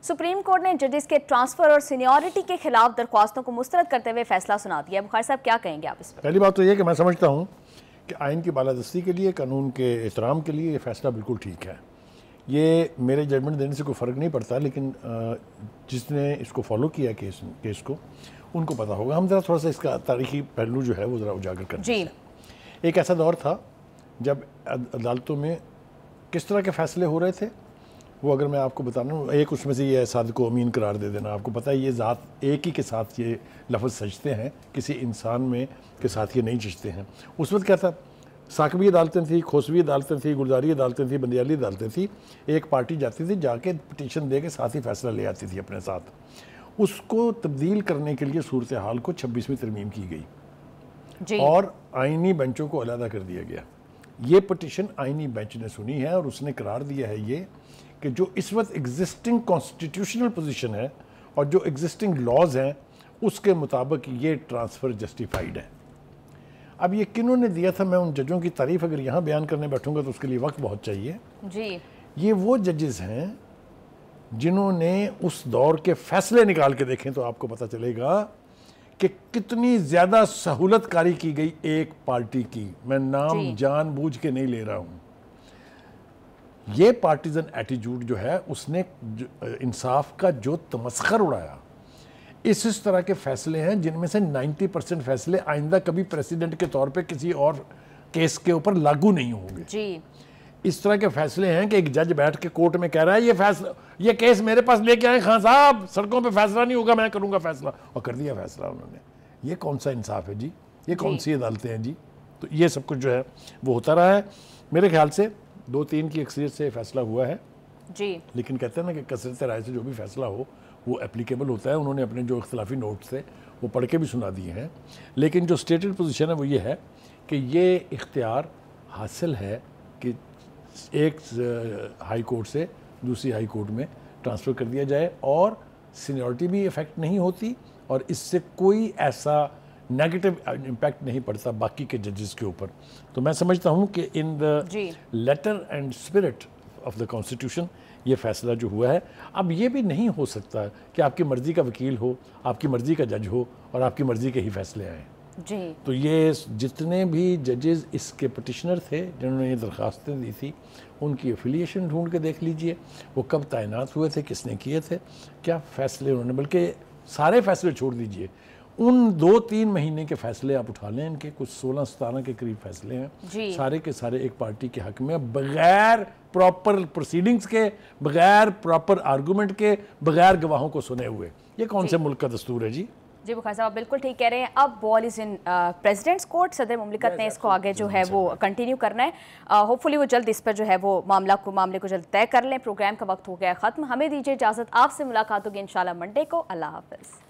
Supreme court ने जजेस के ट्रांसफर और सीनियरिटी के खिलाफ दरख्वास्तों को मुस्तरद करते हुए फैसला सुना दिया। बुखारी साहब क्या कहेंगे आप इस पर? पहली बात तो ये कि मैं समझता हूँ कि आइन की बालादस्ती के लिए, कानून के एहतराम के लिए ये फैसला बिल्कुल ठीक है। ये मेरे जजमेंट देने से कोई फ़र्क नहीं पड़ता, लेकिन जिसने इसको फॉलो किया केस को उनको पता होगा। हम ज़रा थोड़ा सा इसका तारीखी पहलू जो है वो ज़रा उजागर करते हैं। एक ऐसा दौर था जब अदालतों में किस तरह के फ़ैसले हो रहे थे, वो अगर मैं आपको बताना, एक उसमें से ये है साद को अमीन करार दे देना। आपको पता है ये ज़ात एक ही के साथ ये लफ्ज़ सजते हैं, किसी इंसान में के साथ ये नहीं जचते हैं। उस वक्त क्या था, साकवी अदालतें थी, खोसवी अदालतें थी, गुलजारी अदालतें थी, बंदियाली अदालतें थी। एक पार्टी जाती थी, जाके पिटीशन दे के साथ ही फैसला ले आती थी अपने साथ। उसको तब्दील करने के लिए सूरत हाल को 26वीं तरमीम की गई और आइनी बेंचों को अलहदा कर दिया गया। ये पिटीशन आइनी बेंच ने सुनी है और उसने करार दिया है ये कि जो इस वक्त एग्जिस्टिंग कॉन्स्टिट्यूशनल पोजीशन है और जो एग्जिस्टिंग लॉज हैं उसके मुताबिक ये ट्रांसफ़र जस्टिफाइड है। अब ये किन्होंने दिया था, मैं उन जजों की तारीफ अगर यहाँ बयान करने बैठूंगा तो उसके लिए वक्त बहुत चाहिए जी। ये वो जजेस हैं जिन्होंने उस दौर के फैसले निकाल के देखें तो आपको पता चलेगा कि कितनी ज़्यादा सहूलतकारी की गई एक पार्टी की। मैं नाम जानबूझ के नहीं ले रहा हूँ। ये पार्टीजन एटीट्यूड जो है उसने इंसाफ का जो तमस्खर उड़ाया। इस तरह के फैसले हैं जिनमें से 90% फैसले आइंदा कभी प्रेसिडेंट के तौर पे किसी और केस के ऊपर लागू नहीं होंगे जी। इस तरह के फैसले हैं कि एक जज बैठ के कोर्ट में कह रहा है ये फैसला, ये केस मेरे पास लेके आए खान साहब, सड़कों पे फैसला नहीं होगा, मैं करूंगा फैसला, और कर दिया फैसला उन्होंने। ये कौन सा इंसाफ है जी? ये कौन सी अदालतें हैं जी? तो ये सब कुछ जो है वो होता रहा है। मेरे ख्याल से 2-3 की अक्सरियत से फैसला हुआ है जी। लेकिन कहते हैं ना कि कसरत राय से जो भी फैसला हो वो एप्लीकेबल होता है। उन्होंने अपने जो इख्तलाफी नोट्स थे वो पढ़ के भी सुना दिए हैं, लेकिन जो स्टेटेड पोजीशन है वो ये है कि ये इख्तियार हासिल है कि एक हाई कोर्ट से दूसरी हाई कोर्ट में ट्रांसफ़र कर दिया जाए और सीनियरिटी भी इफ़ेक्ट नहीं होती और इससे कोई ऐसा नेगेटिव इम्पैक्ट नहीं पड़ता बाकी के जजेस के ऊपर। तो मैं समझता हूँ कि in the letter and spirit of the constitution ये फैसला जो हुआ है। अब ये भी नहीं हो सकता कि आपकी मर्ज़ी का वकील हो, आपकी मर्ज़ी का जज हो और आपकी मर्ज़ी के ही फैसले आएँ जी। तो ये जितने भी जजेस इसके पटिशनर थे जिन्होंने ये दरख्वास्तें दी थी उनकी एफिलिएशन ढूंढ के देख लीजिए, वो कब तैनात हुए थे, किसने किए थे, क्या फ़ैसले उन्होंने, बल्कि सारे फैसले छोड़ दीजिए, उन 2-3 महीने के फैसले आप उठा लें, इनके कुछ 16-17 के करीब फैसले हैं, सारे के सारे एक पार्टी के हक में बगैर प्रॉपर प्रोसीडिंग्स के, बगैर प्रॉपर आर्गूमेंट के, बगैर गवाहों को सुने हुए। ये कौन से मुल्क का दस्तूर है जी? जी बुखारी साहब बिल्कुल ठीक कह रहे हैं। अब ball is in president's court. सदर मुमलिकत ने इसको आगे जो है वो कंटिन्यू करना है। होपफुली वो जल्द इस पर जो है वो मामले को जल्द तय कर लें। प्रोग्राम का वक्त हो गया ख़त्म। हमें दीजिए इजाज़त, आपसे मुलाकात होगी इंशाल्लाह मंडे को। अल्लाह हाफ़िज़।